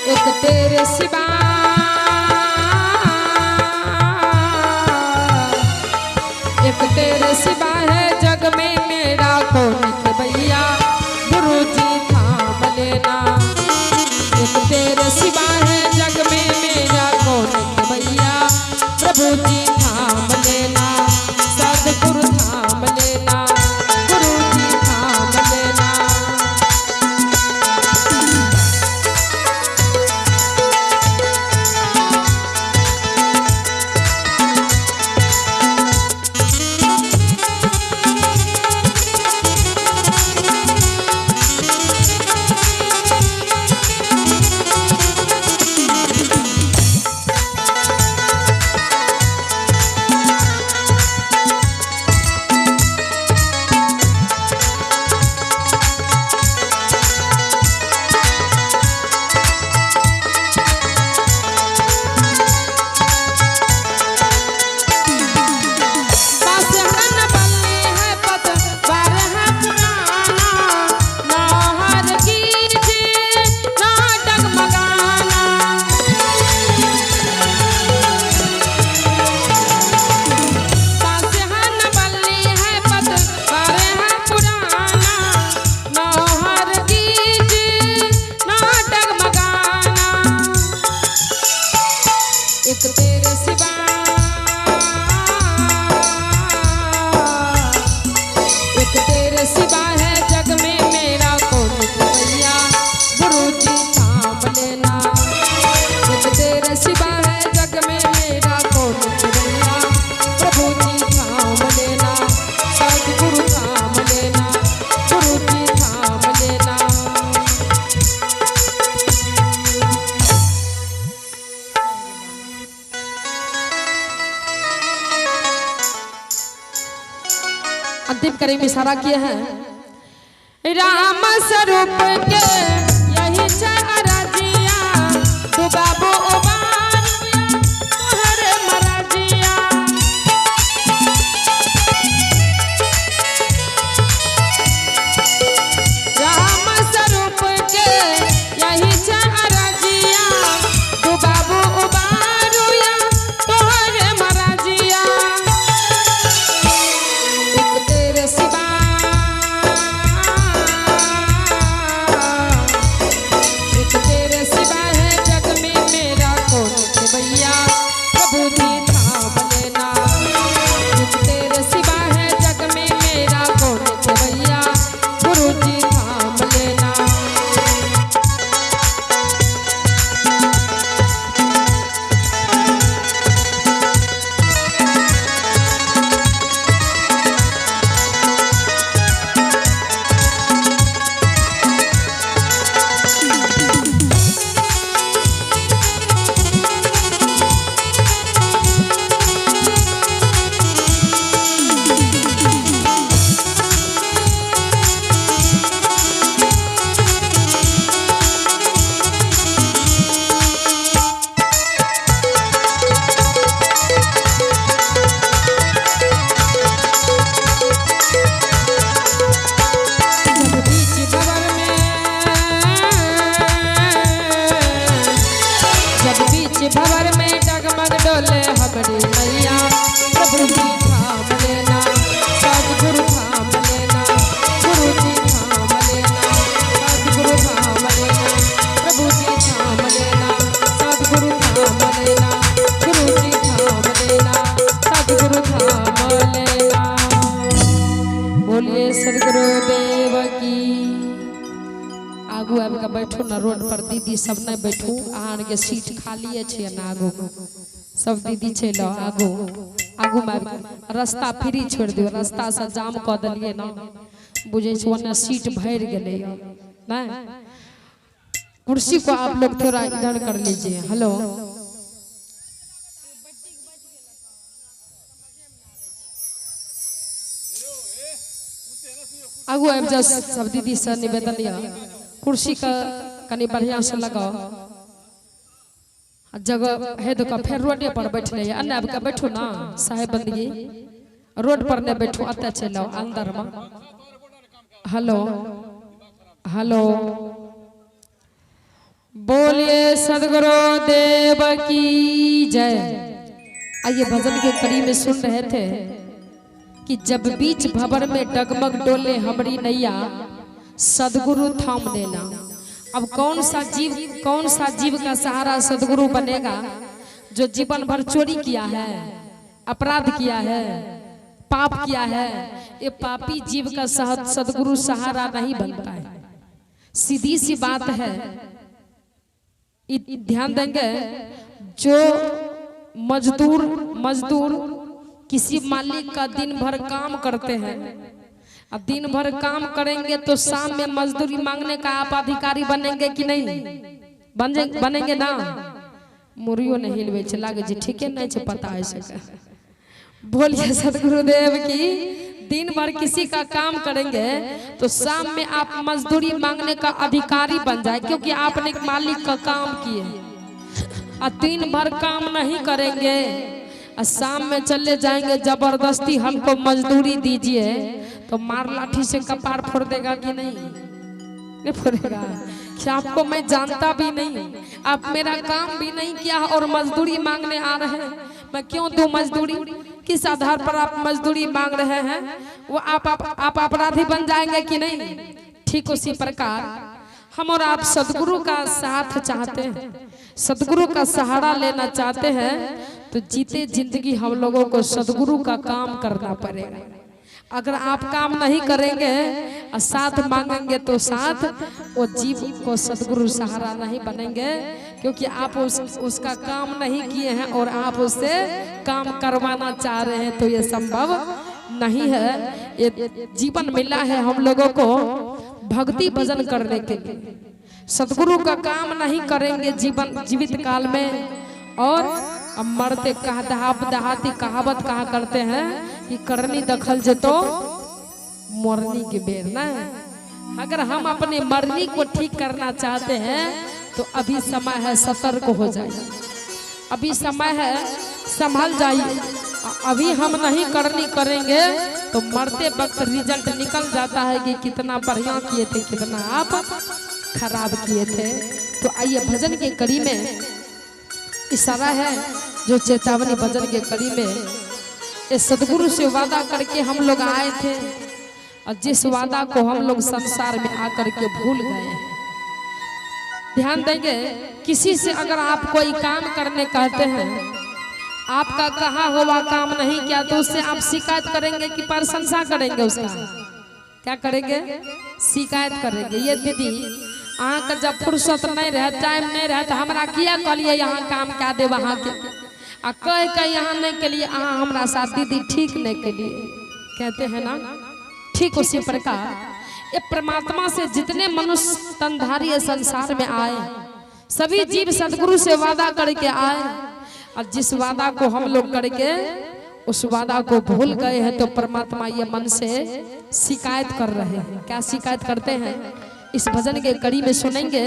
एक तेरे सिवा एक तेरे सिवा है जग में मेरा कौन के भैया गुरु जी थाम लेना। एक तेरे सिवा है जग में मेरा कौन के भैया प्रभु जी थाम लेना। सद्गुरु थाम लेना, गुरु जी थाम लेना। एक तेरे सिवा एक तेरे सिवा है जग में मेरा कौन भैया गुरु जी थाम लेना। एक तेरे सिवा है जग में मेरा कौन भैया प्रभु जी थाम लेना। सद्गुरु थाम लेना, गुरु जी थाम लेना। अंतिम कड़ी में इशारा किए हैं राम स्वरूप के यही चरजिया डुबाबो तोहरे मरजिया। राम स्वरूप के यही चरजिया डुबाबो तोहरे मरजिया। भवर में डगमग डोले हमरी मैया प्रभु जी थाम लेना। सद्गुरु थाम लेना, गुरु जी थाम लेना। सद्गुरु थाम लेना, प्रभु जी थाम लेना। सद्गुरु थाम लेना, गुरु जी थाम लेना। सद्गुरु थाम लेना। बोलिए सद्गुरुदेव की। आगू आबि के बैठो ना रोड पर दीदी सब नहीं बैठू आन के सीट खाली है ना। आगू सब दीदी चलो आगू आगू में रास्ता फ्री छोड़ दियो। रास्ता से जाम क दिलिए ना बुझे ओने सीट भर गेले ना। कुर्सी को आप लोग थोड़ा इधर कर लीजिए। हेलो आगू आबि जा सब दीदी से निवेदन या कुर्सी का कनी बढ़िया से लगाओ। जगह है तो फिर रोडे पर बैठले अन्य अब का बैठो ना साहेब बंदी रोड पर ने बैठो अत चलो अंदर में। हेलो हेलो बोलिए सदगुरु देव की जय। आइए भजन के कड़ी में सुन रहे थे कि जब बीच भंवर में डगमग डोले हमरी नैया सदगुरु थाम लेना। अब कौन सा जीव का सहारा सदगुरु बनेगा जो जीवन भर चोरी किया है, अपराध किया है, पाप किया है। ये पापी जीव का सदगुरु सहारा नहीं बनता है। सीधी सी बात है, ध्यान देंगे। जो मजदूर किसी मालिक का दिन भर काम करते हैं, अब दिन भर काम करेंगे तो शाम में मजदूरी मांगने का आप अधिकारी बनेंगे कि नहीं? बनेंगे ना। मुरियो नहीं हिलवे चला जी, ठीक है नहीं पता है। बोलिए सदगुरुदेव की। दिन भर किसी का काम करेंगे तो शाम में आप मजदूरी मांगने का अधिकारी बन जाए, क्योंकि आपने एक मालिक का काम किए। और दिन भर काम नहीं करेंगे और शाम में चले जाएंगे जबरदस्ती हमको मजदूरी दीजिए, तो मार लाठी से कपार फोड़ देगा कि नहीं फोड़ेगा? क्या आपको मैं जानता भी नहीं, आप मेरा काम भी नहीं किया और मजदूरी मांगने आ रहे हैं। मैं क्यों दूं मजदूरी? किस आधार पर आप मजदूरी मांग रहे हैं? वो आप अपराधी बन जाएंगे कि नहीं? ठीक उसी प्रकार हम और आप सदगुरु का साथ चाहते हैं, सदगुरु का सहारा लेना चाहते हैं, तो जीते जिंदगी हम लोगों को सदगुरु का काम करना पड़ेगा। अगर आप काम नहीं करेंगे और साथ मांगेंगे तो साथ वो जीव को सदगुरु सहारा नहीं बनेंगे, क्योंकि आप उसका काम नहीं किए हैं और आप उससे काम करवाना चाह रहे हैं, तो ये संभव नहीं है। ये जीवन मिला है हम लोगों को भक्ति भजन करने के लिए। सदगुरु का काम नहीं करेंगे जीवित काल में, और अब मरते दहाती कहावत कहा करते हैं कि करनी दखल जे तो मरनी के बेर ना। अगर हम अपनी मरनी को ठीक करना चाहते हैं तो अभी समय है, सतर्क हो जाइए। अभी समय है, संभल जाइए। अभी हम नहीं करनी करेंगे तो मरते वक्त रिजल्ट निकल जाता है कि कितना बढ़िया किए थे, कितना आप खराब किए थे। तो आइए भजन के कड़ी में इशारा है जो चेतावनी भजन के कड़ी में इस सदगुरु से वादा करके हम लोग आए थे, और जिस वादा को हम लोग संसार में आकर के भूल गए हैं। ध्यान देंगे, किसी से अगर आप कोई काम करने कहते हैं, आपका कहा हुआ काम नहीं किया, तो उससे आप शिकायत करेंगे कि प्रशंसा करेंगे? उसका क्या करेंगे? शिकायत करेंगे। ये दीदी अहाँ का जब फुर्सत नहीं रहे, टाइम नहीं रहे, तो हमरा किया कहलिए यहाँ काम क्या दे वहाँ के, आ कह के यहाँ नहीं के लिए अहाँ हमारा साथ दीदी ठीक नहीं के लिए कहते हैं ना। ठीक उसी प्रकार ये परमात्मा से जितने मनुष्य तनधारी संसार में आए, सभी जीव सदगुरु से वादा करके आए, और जिस वादा को हम लोग करके उस वादा को भूल गए हैं, तो परमात्मा ये मन से शिकायत कर रहे हैं। क्या शिकायत करते हैं? इस भजन के कड़ी में सुनेंगे।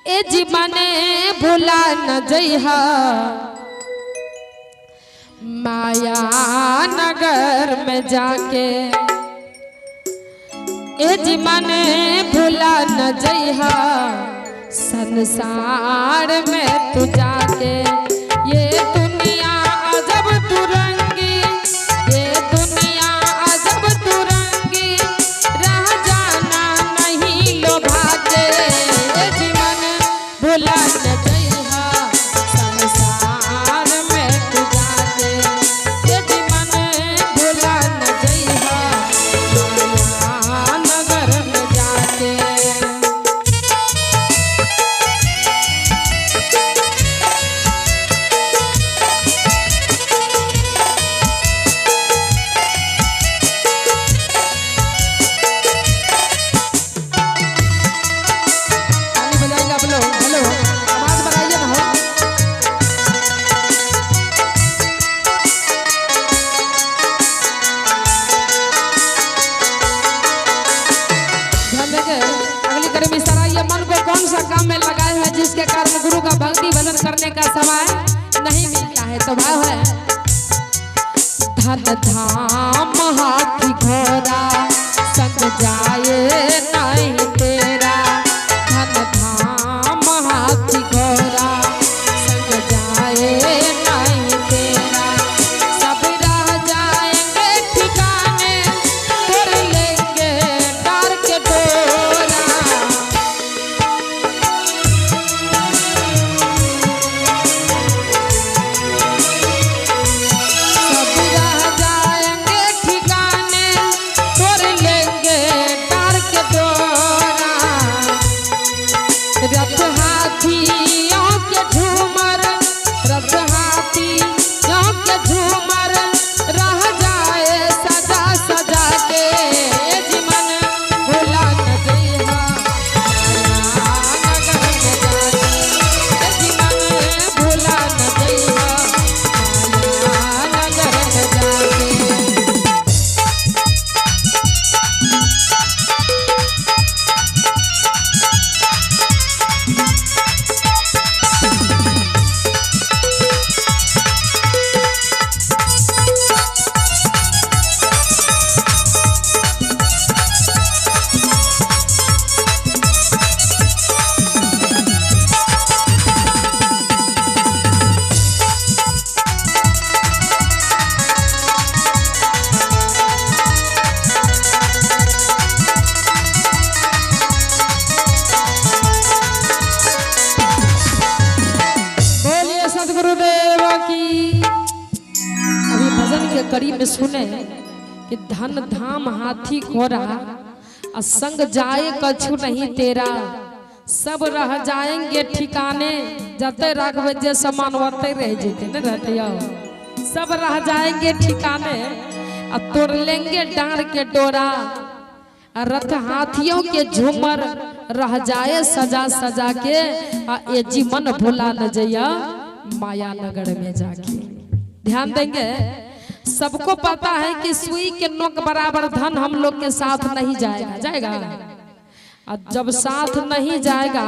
ए जीवने भूला न जइहा माया नगर में जाके, ए जीवने भूला न जइहा संसार में तू जाके। ये दुनिया अजब तू रंगी, ये दुनिया अजब तू रंगी, रह जाना नहीं लोभा के। ये जीवन भूला न जइहा संसार में तू जाके, ये जीवन भूला न जइहा माया नगर में जाके। जिसके कारण गुरु का भक्ति भजन करने का समय नहीं मिलता है, तो भाव है। धन धाम हाथी घोड़ा संग जाए नहीं तेरा, धन धाम कड़ी में सुने कि धन धाम हाथी घोड़ा और संग जाए कछु नहीं तेरा, सब रह जाएंगे ठिकाने, जते राघव जे समान वते रह जेते न रहते, सब रह जाएंगे ठिकाने और तोड़ लेंगे डांड के डोरा, रथ हाथियों के झूमर रह जाए सजा सजा के, ये जीवन भुला न जइया माया नगर में जाके। ध्यान देंगे, सबको पता है कि सुई के नोक बराबर धन हम लोग के साथ नहीं जाएगा, जाएगा। और जब साथ नहीं जाएगा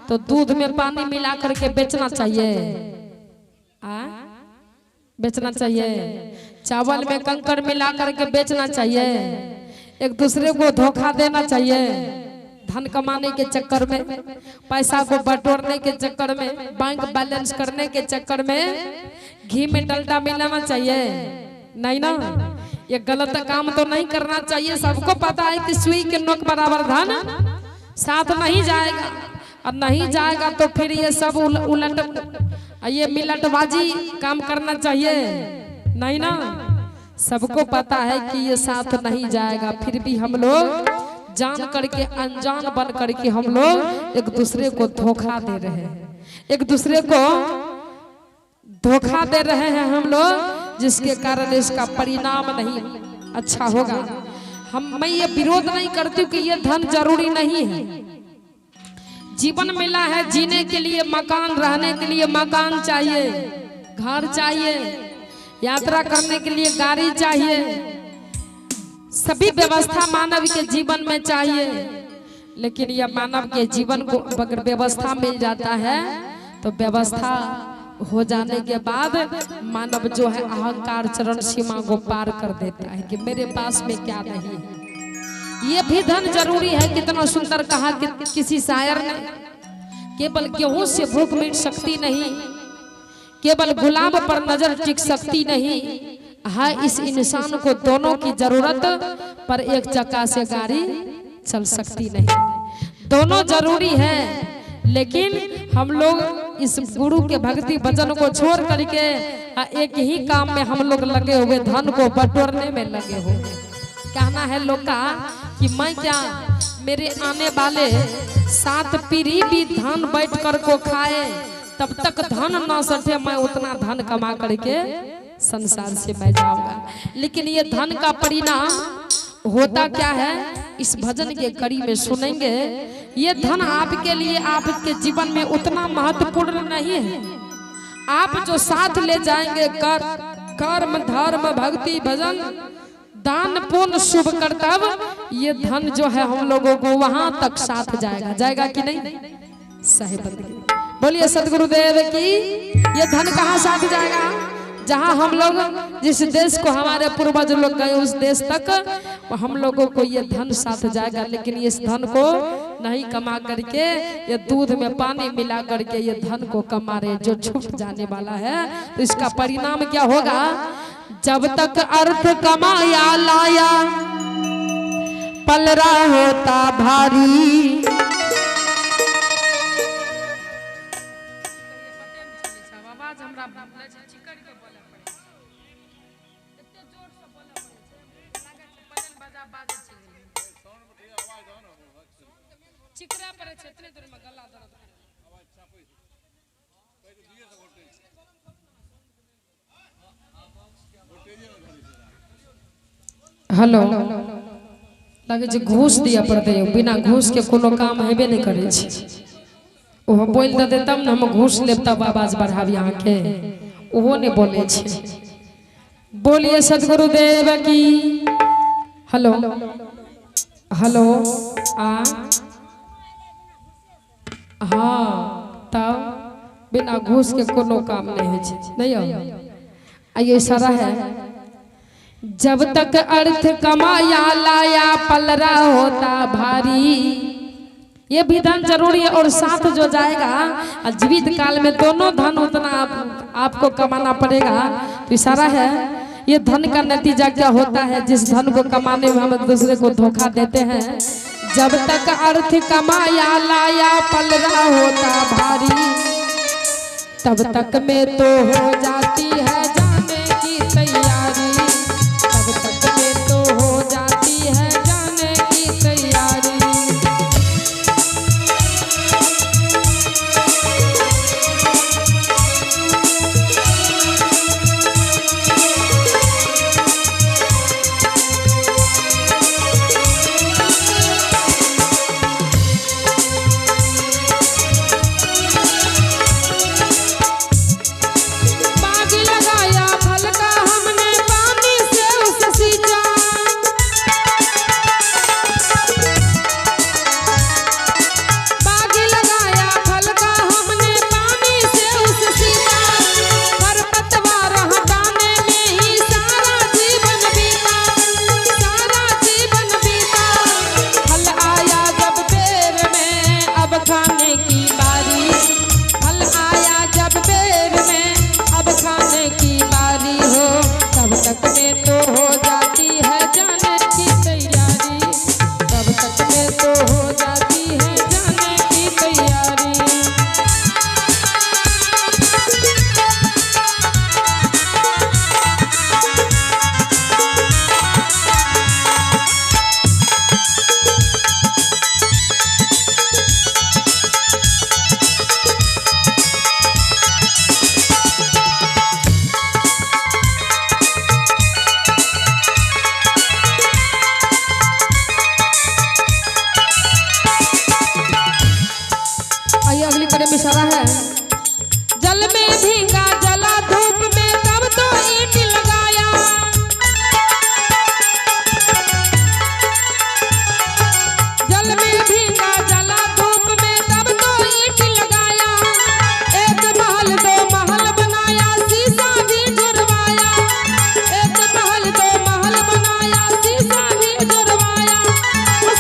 तो दूध में पानी मिला करके बेचना चाहिए, बेचना चाहिए, चावल में कंकड़ मिला करके बेचना चाहिए, एक दूसरे को धोखा देना चाहिए, धन कमाने के चक्कर में, पैसा को बटोरने के चक्कर में, बैंक बैलेंस करने के चक्कर में घी में डलडा मिलाना चाहिए, नहीं ना। ये गलत काम तो नहीं करना चाहिए। सबको पता है कि सुई के नोक बराबर धन साथ नहीं जाएगा, और नहीं जाएगा तो फिर ये सब उलट ये मिलटबाजी काम करना चाहिए, नहीं ना। सबको पता है कि ये साथ नहीं जाएगा, फिर भी हम लोग जान करके अनजान बन करके हम लोग एक दूसरे को धोखा दे रहे हैं, एक दूसरे को धोखा दे रहे हैं हम लोग, जिसके कारण इसका परिणाम नहीं अच्छा होगा। मैं ये विरोध नहीं करती हूँ कि ये धन जरूरी नहीं है। जीवन मिला है जीने के लिए, मकान रहने के लिए मकान चाहिए, घर चाहिए, यात्रा करने के लिए गाड़ी चाहिए, सभी व्यवस्था मानव के जीवन में चाहिए। लेकिन यह मानव के जीवन को अगर व्यवस्था मिल जाता है तो व्यवस्था हो जाने के बाद मानव जो है अहंकार चरण सीमा को पार कर देता है कि मेरे पास में क्या नहीं है। ये भी धन जरूरी है। कितना सुंदर कहा कि किसी शायर ने, केवल गेहूं से भूख मिट सकती नहीं, केवल गुलाब पर नजर टिक सकती नहीं है, इस इंसान को दोनों की जरूरत, पर एक चक्का से गाड़ी चल सकती नहीं। दोनों जरूरी है, लेकिन हम लोग इस गुरु के भक्ति भजन को छोड़ करके एक ही काम में हम लोग लगे हुए, धन को बटोरने में लगे हुए। कहना है लोग का कि मैं क्या, मेरे आने वाले 7 पीढ़ी भी धन बैठ कर को खाए, तब तक धन ना सटे, मैं उतना धन कमा करके संसार से मैं जाऊंगा। लेकिन ये धन का परिणाम होता क्या है, इस भजन के कड़ी में सुनेंगे। ये धन आपके लिए, आपके जीवन में उतना महत्वपूर्ण नहीं है। आप जो साथ ले जाएंगे कर्म धर्म भक्ति भजन दान पुण्य शुभ कर्तव्य, ये धन जो है हम लोगों को वहां तक साथ जाएगा। जाएगा कि नहीं? सही बंदगी बोलिए सदगुरुदेव की। ये धन कहाँ साथ जाएगा? जहां हम लोग, जिस देश को हमारे पूर्वज लोग गए उस देश तक हम लोगों को ये धन साथ जाएगा। लेकिन इस धन को नहीं कमा करके, ये दूध में पानी मिला करके ये धन को कमा रहे, जो छूट जाने वाला है, तो इसका परिणाम क्या होगा? जब तक अर्थ कमाया लाया पलरा होता भारी, हेलो लगे जे घूस दिया पड़ते, बिना घूस के कोनो काम हेबे नहीं करे छी। ओहो बोल दे तब न हम घूस लेब, तब आवाज बढ़ाबी यहाँ के, ओहो ने बोले छी। बोलिए सदगुरुदेव की। हेलो हेलो हाँ, तब बिना घूस के कोनो काम नहीं है छी। नहीं आइए इशारा है, जब तक अर्थ कमाया लाया पलरा होता भारी। ये भी धन जरूरी है, और साथ जो जाएगा जीवित काल में दोनों धन उतना आपको कमाना पड़ेगा। तो इशारा है, ये धन का नतीजा क्या होता है? जिस धन को कमाने में हम एक दूसरे को धोखा देते हैं। जब तक अर्थ कमाया लाया पलरा होता भारी, तब तक में तो हो जाती है जाने की तैयारी। इशारा है। जल में भींगा जला धूप में तब तो ईंट लगाया, जल में भींगा जला धूप में तब तो ईंट लगाया। एक महल दो महल बनाया शीशा भी जुड़वाया, एक महल दो महल बनाया शीशा भी जुड़वाया,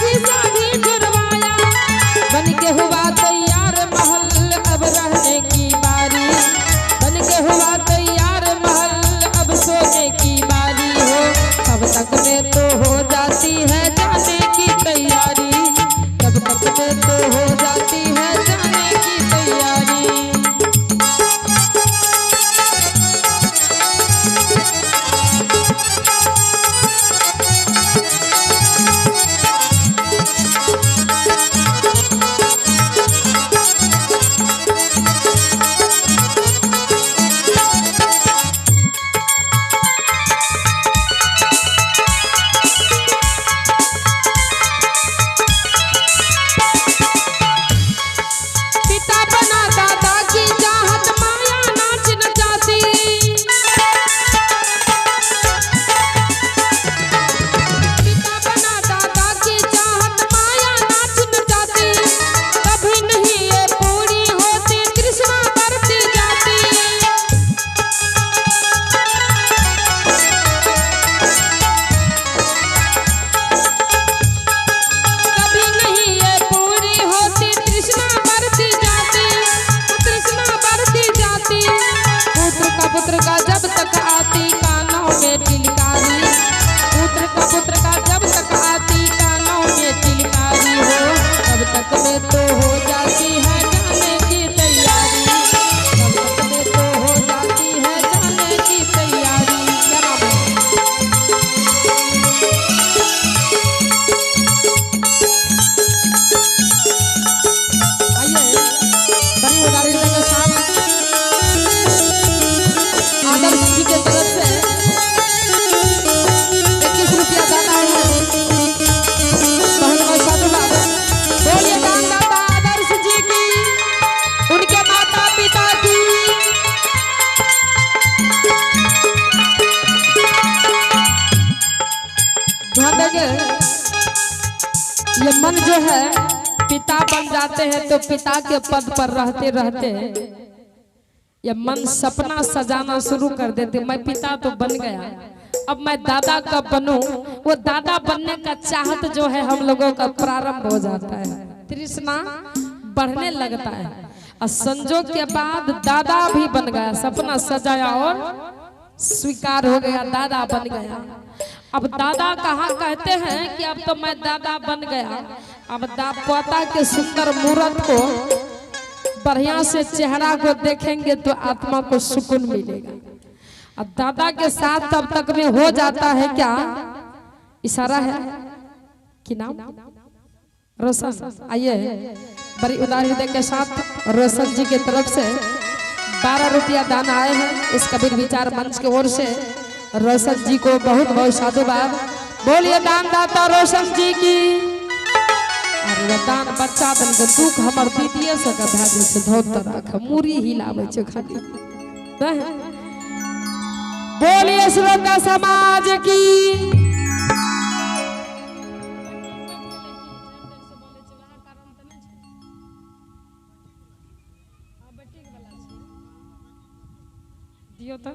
शीशा भी जुड़वाया। बन के हुआ तैयार महल अब रहने की बारी, बन के हुआ तैयार महल अब सोने की बारी हो। तब तक में तो हो जाती है जाने की तैयारी, तब तक में तो हो जाती है जाने की तैयारी। पिता बना दादा की चाहत माया नाच नचाती, पिता बना दादा की चाहत माया नाच नचाती। कभी नहीं ये पूरी होती तृष्णा बढ़ती जाती, कभी नहीं ये पूरी होती तृष्णा बढ़ती जाती, तृष्णा बढ़ती जाती। पुत्र का जब तक आती कानों में टिलकारी, पुत्र का जब तक आती कानों में टिलकारी हो। तब तक में तो हो जाती है जाने की तैयारी, तब तक में तो हो जाती है जाने की तैयारी। क्या नाम है? आइए बड़ी उदाहरण के साथ आदर्श जी के तरफ से 21 रुपया दान आया है। बहुत बहुत साधुवाद। बोलिए दानदाता आदर्श जी की, उनके माता पिता की। ध्यान देंगे, ये मन जो है पिता बन जाते हैं तो पिता के पद पर रहते रहते ये मन सपना सजाना शुरू कर देते। मैं पिता तो बन गया, अब मैं दादा कब बनूं। वो दादा बनने का चाहत जो है हम लोगों का प्रारंभ हो जाता है, तृष्णा बढ़ने लगता है। और संजोग के बाद दादा भी बन गया, सपना सजाया और स्वीकार हो गया, दादा बन गया। अब दादा कहाँ कहते हैं कि अब तो मैं दादा बन गया। अब पोता के सुंदर मूरत को, बढ़िया से चेहरा को देखेंगे तो आत्मा को सुकून मिलेगा। अब दादा के साथ तब तक में हो जाता है क्या, इशारा है कि नाम रोशन। आइए बड़ी उदार हृदय के साथ रोशन जी के तरफ से 12 रुपया दान आए हैं इस कबीर विचार मंच की ओर से। रोशन जी को बहुत बहुत साधुवाद। बोलिए दानदाता रोशन जी की। अरे दान बच्चा दन के दुख हमर दीदिए से का भागी से धोत राख मुरी हिलावे छ खाली। बोलिए श्रोता समाज की। दियो तो